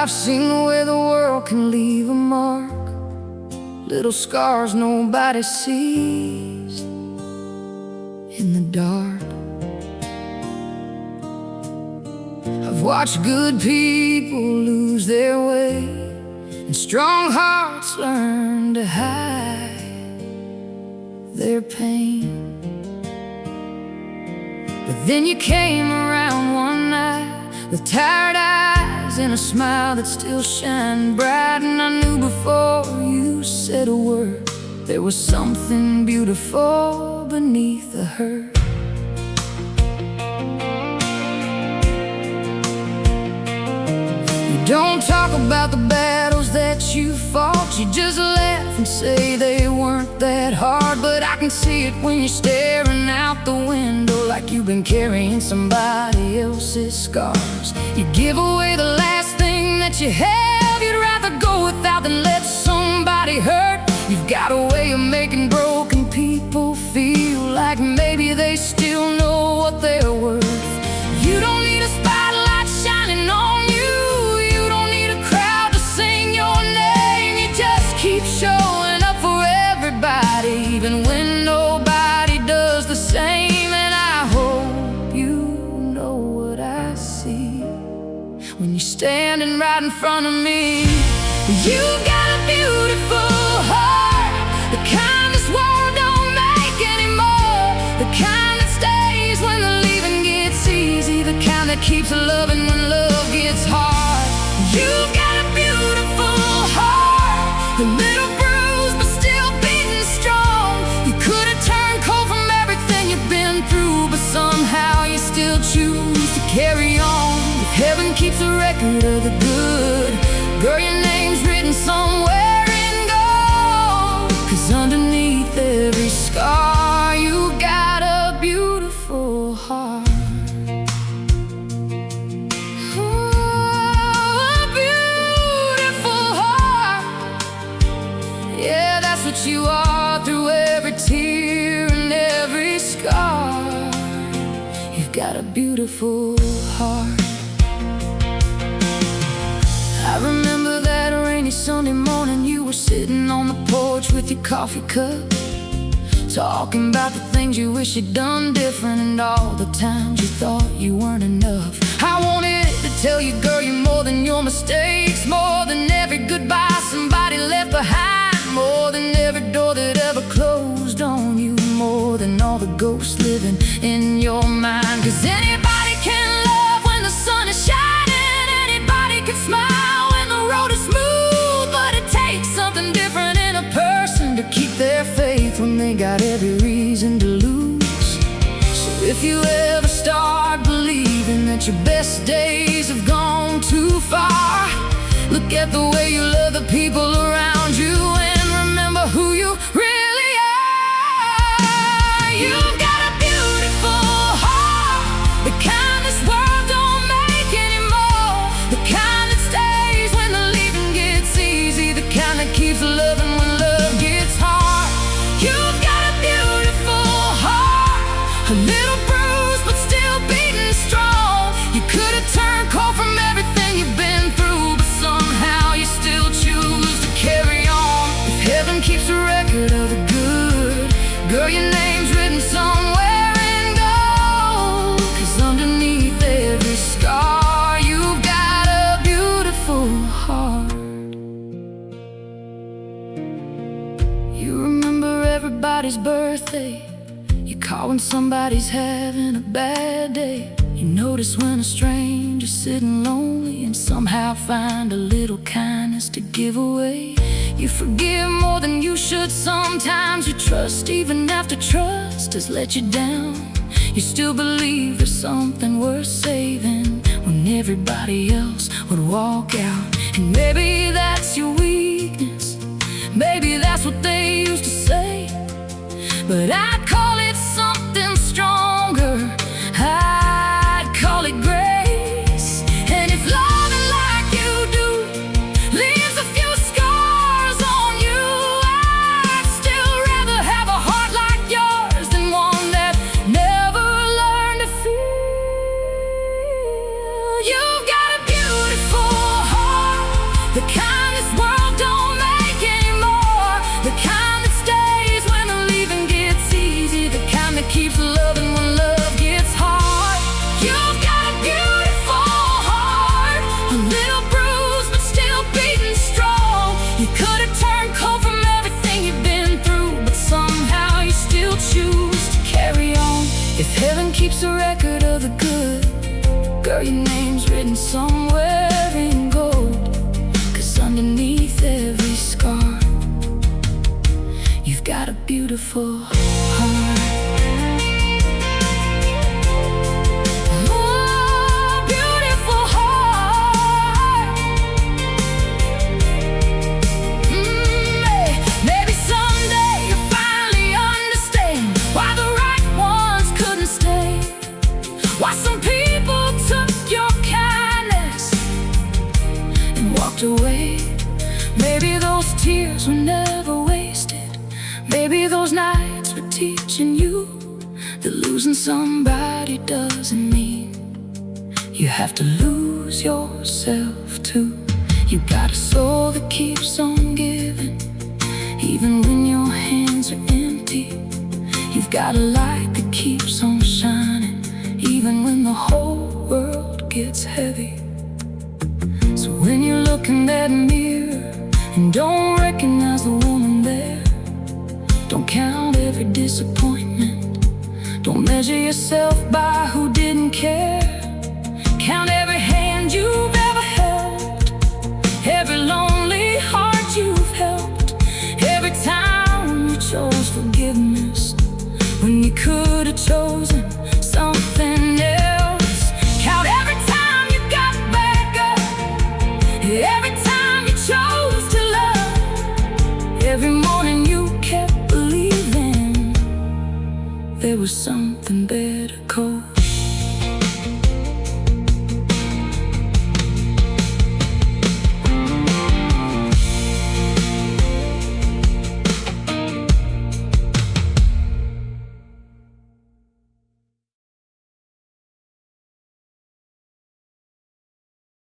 I've seen the way the world can leave a mark, little scars nobody sees in the dark. I've watched good people lose their way, and strong hearts learn to hide their pain. But then you came around one night with tired eyes and a smile that still shined bright, and I knew before you said a word there was something beautiful beneath the hurt. You don't talk about the battles that you fought, you just laugh and say they weren't that hard. But I can see it when you're staring out the window, like you've been carrying somebody else's scars. You give away the last thing that you have, you'd rather go without than let somebody hurt. You've got a way of making broken people feel like maybe they still know what they're worth. You don't need a spotlight shining on you, you don't need a crowd to sing your name. You just keep showing up for everybody, even when nobody does the same. And I hope you know what I see when you're standing right in front of me. You've got a beautiful heart, the kind this world don't make anymore, the kind that stays when the leaving gets easy, the kind that keeps loving when love gets hard. You've got a beautiful heart, a little bruised but still beating strong. You could have turned cold from everything you've been through, but somehow you still choose to carry on. If heaven keeps a record of the good, girl, your name's written somewhere in gold, 'cause underneath every scar you got a beautiful heart. Oh, a beautiful heart. Yeah, that's what you are through every tear and every scar. You've got a beautiful heart. I remember that rainy Sunday morning, you were sitting on the porch with your coffee cup, talking about the things you wish you'd done different and all the times you thought you weren't enough. I wanted to tell you, girl, you're more than your mistakes, more than every goodbye somebody left behind, more than every door that ever closed on you, more than all the ghosts living in your mind. 'Cause anybody can love when the sun is shining, anybody can smile when the road is smooth, but it takes something different in a person to keep their faith when they got every reason to lose. So if you ever start believing that your best days have gone too far, look at the way you love the people around you and remember who you really are. You've got a beautiful heart, the kind this world don't make anymore, the kind that stays when the leaving gets easy, the kind that keeps loving when love gets hard. You've got a beautiful heart, a little bruised but still beating strong. You could have turned cold from everything you've been through, but somehow you still choose to carry on. If heaven keeps a record of the good, girl, your name's written somewhere in gold, 'cause underneath every scar you've got a beautiful heart. You remember everybody's birthday, you call when somebody's having a bad day. You notice when a stranger's sitting lonely and somehow find a little kindness to give away. You forgive more than you should sometimes, you trust even after trust has let you down. You still believe there's something worth saving when everybody else would walk out. And maybe that's your weakness, maybe that's what they used to say, but I'd call it something stronger. I'd call it grace. And if loving like you do leaves a few scars on you, I'd still rather have a heart like yours than one that never learned to feel. You've got a beautiful heart, the kind this world don't make anymore, the kind that stays when the leaving gets easy, the kind that keeps loving when love gets hard. You've got a beautiful heart, a little bruised but still beating strong. You could have turned cold from everything you've been through, but somehow you still choose to carry on. If heaven keeps a record of the good, girl, your name's written somewhere in gold. 'Cause underneath every scar, you've got a beautiful heart. Oh, beautiful heart. Maybe someday you'll finally understand why the right ones couldn't stay, why some people took your kindness and walked away. Maybe those tears were never wasted. Maybe those nights were teaching you that losing somebody doesn't mean you have to lose yourself too. You got a soul that keeps on giving, even when your hands are empty. You've got a light that keeps on shining, even when the whole world gets heavy. So when you look in that mirror and don't recognize the woman there, don't count every disappointment, don't measure yourself by who didn't care. Count every hand you've ever held, every lonely heart you've helped, every time you chose forgiveness when you could have chosen something else. Count every time you got back up, every time you chose to love, every morning you kept believing there was something better cold.